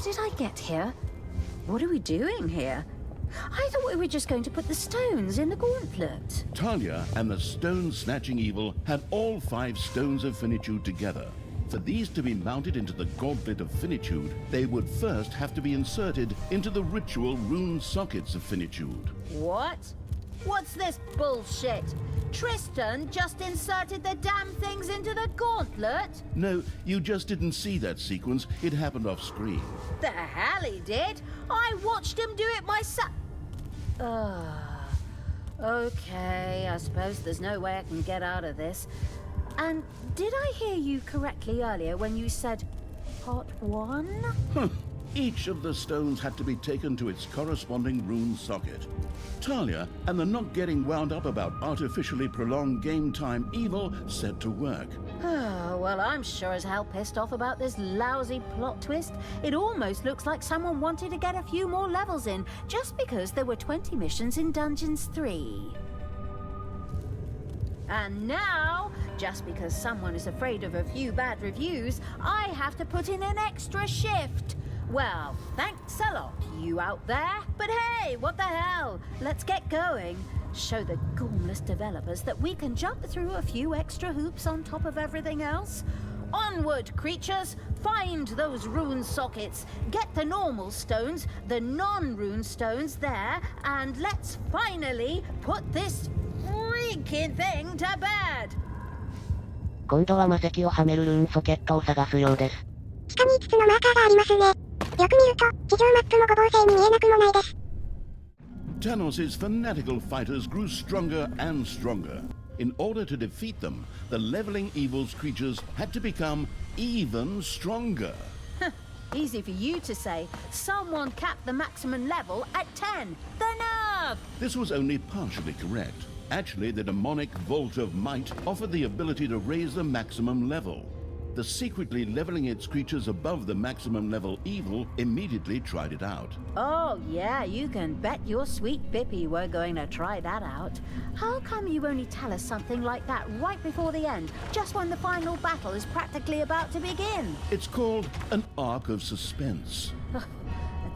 did I get here? What are we doing here? I thought we were just going to put the stones in the gauntlet. Talia and the stone-snatching evil had all 5 stones of finitude together. For these to be mounted into the gauntlet of finitude, they would first have to be inserted into the ritual rune sockets of finitude. What? What's this bullshit? Tristan just inserted the damn things into the gauntlet? No, you just didn't see that sequence. It happened off screen. The hell he did? I watched him do it myself. Okay, I suppose there's no way I can get out of this. And did I hear you correctly earlier when you said part 1? Each of the stones had to be taken to its corresponding rune socket. Talia and the not getting wound up about artificially prolonged game time evil set to work. Well, I'm sure as hell pissed off about this lousy plot twist. It almost looks like someone wanted to get a few more levels in just because there were 20 missions in Dungeons4. And now, just because someone is afraid of a few bad reviews, I have to put in an extra shift. Well, thanks a lot, you out there. But hey, what the hell? Let's get going. Show the gormless developers that we can jump through a few extra hoops on top of everything else. Onward, creatures! Find those rune sockets. Get the normal stones, the non-rune stones there, and let's finally put this freaking thing to bed! 今度は魔石をはめるルーンソケットを探すようです。地下に5つのマーカーがありますね。よく見ると、地上マップも五芒星に見えなくもないです。Tanos' fanatical fighters grew stronger and stronger. In order to defeat them, the leveling evil's creatures had to become even stronger. Easy for you to say. Someone capped the maximum level at 10. The nerve! This was only partially correct. Actually, the demonic Vault of Might offered the ability to raise the maximum level. The secretly leveling its creatures above the maximum level evil immediately tried it out. Oh, yeah, you can bet your sweet Bippy we're going to try that out. How come you only tell us something like that right before the end, just when the final battle is practically about to begin? It's called an arc of suspense. A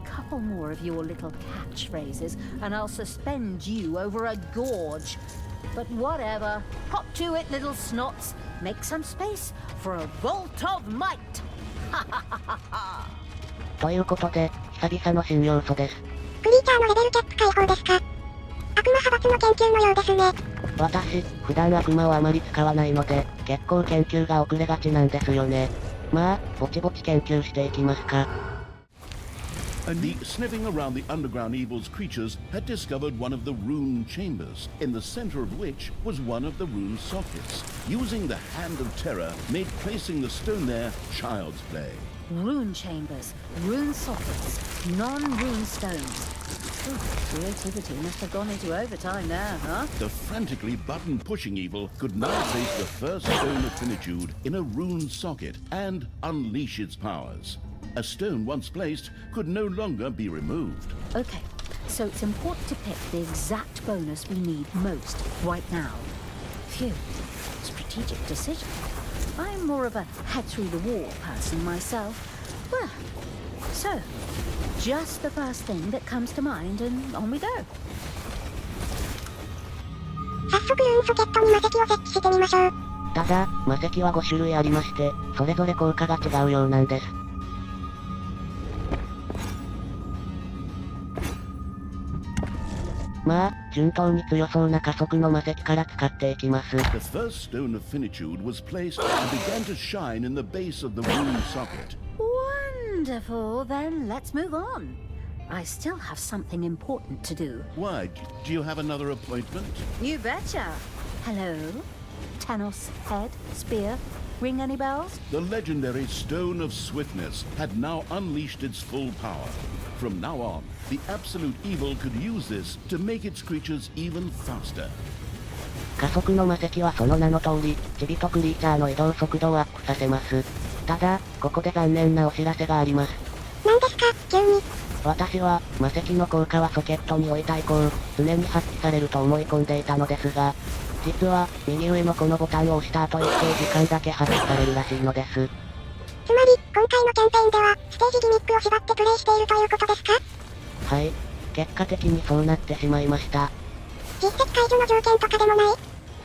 couple more of your little catchphrases, and I'll suspend you over a gorge. But whatever. Hop to it, little snots. Make some space for a Vault of Might. ということで、久々の新要素です。クリーチャーのレベルキャップ解放ですか？悪魔派閥の研究のようですね。私、普段悪魔をあまり使わないので、結構研究が遅れがちなんですよね。まあ、ぼちぼち研究していきますか。And sniffing around the underground evil's creatures had discovered one of the rune chambers, in the center of which was one of the rune sockets. Using the hand of terror made placing the stone there child's play. Rune chambers, rune sockets, non-rune stones. Ooh, creativity must have gone into overtime there, huh? The frantically button-pushing evil could now place the first stone of finitude in a rune socket and unleash its powers. A stone once placed could no longer be removed. Okay, so it's important to pick the exact bonus we need most right now. Phew, strategic decision. I'm more of a head-through-the-wall person myself. Well, so, just the first thing that comes to mind and on we go. 早速ルーンソケットに魔石を設置してみましょう。ただ、魔石は5種類ありまして、それぞれ効果が違うようなんです。まあ、順当に強そうな加速の魔石から使っていきます。The first stone of finitude was placed and began to shine in the base of the rune socket. Wonderful, then let's move on. I still have something important to do. Why? Do you have another appointment? You betcha. Hello? Tanos, head, spear, ring any bells? The legendary Stone of Swiftness had now unleashed its full power. From now on, the absolute evil could use this to make its creatures even faster. 加速の魔石はその名の通り、チビとクリーチャーの移動速度をアップさせます。ただ、ここで残念なお知らせがあります。何ですか、急に。私は、魔石の効果はソケットに置いた以降、常に発揮されると思い込んでいたのですが、実は、右上のこのボタンを押した後一定時間だけ発揮されるらしいのです。つまり、今回のキャンペーンでは、ステージギミックを縛ってプレイしているということですか？はい。結果的にそうなってしまいました。実績解除の条件とかでもない？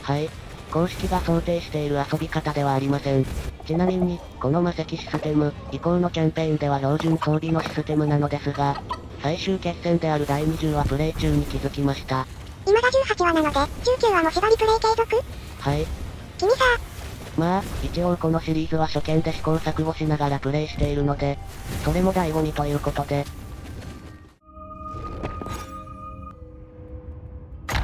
はい。公式が想定している遊び方ではありません。ちなみに、この魔石システム、以降のキャンペーンでは標準装備のシステムなのですが、最終決戦である第20話プレイ中に気づきました。今が18話なので、19話も縛りプレイ継続？はい。君さ。まあ、一応このシリーズは初見で試行錯誤しながらプレイしているので、それも醍醐味ということで。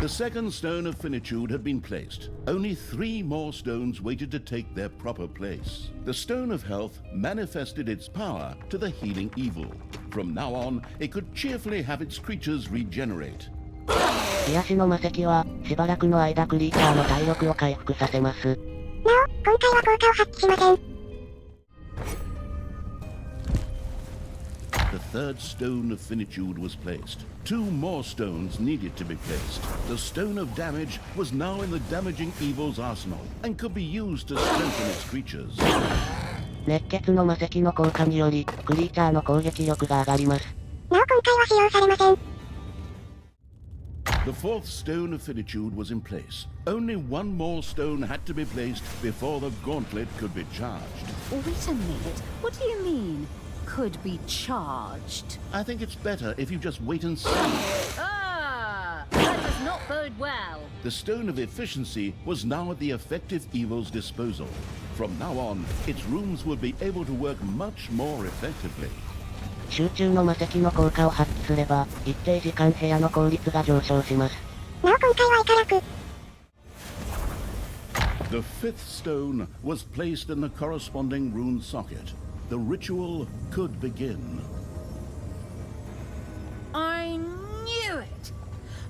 The second stone of finitude had been placed. Only 3 more stones waited to take their proper place. The stone of health manifested its power to the healing evil. From now on, it could cheerfully have its creatures regenerate. 癒しの魔石は、しばらくの間クリーチャーの体力を回復させます。なお、今回は効果を発揮しません。The third stone of finitude was placed. 2 more stones needed to be placed. The stone of damage was now in the damaging evil's arsenal and could be used to strengthen its creatures. 熱血の魔石の効果により、クリーチャーの攻撃力が上がります。なお今回は使用されません。The fourth stone of finitude was in place. Only 1 more stone had to be placed before the gauntlet could be charged. Wait a minute. What do you mean? Could be charged? I think it's better if you just wait and see. Ah! That does not bode well. The stone of efficiency was now at the effective evil's disposal. From now on, its runes would be able to work much more effectively. 集中の魔石の効果を発揮すれば、一定時間部屋の効率が上昇します。なお今回は以下楽。The fifth stone was placed in the corresponding rune socket. The ritual could begin. I knew it!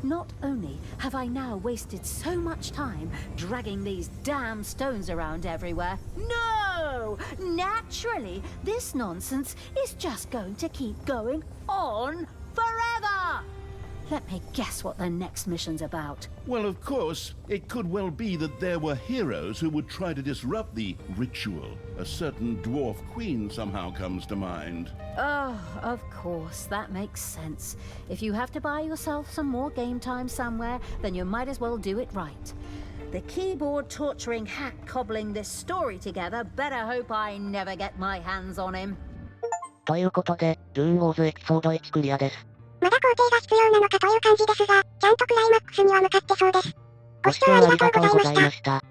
Not only have I now wasted so much time dragging these damn stones around everywhere, no! Naturally, this nonsense is just going to keep going on forever! Let me guess what the next mission's about. Well, of course, it could well be that there were heroes who would try to disrupt the ritual. A certain dwarf queen somehow comes to mind. Oh, of course, that makes sense. If you have to buy yourself some more game time somewhere, then you might as well do it right. The keyboard torturing hack cobbling this story together better hope I never get my hands on him. ということで、ルーンウォーズエピソード1クリアです。まだ工程が必要なのかという感じですが、ちゃんとクライマックスには向かってそうです。ご視聴ありがとうございました。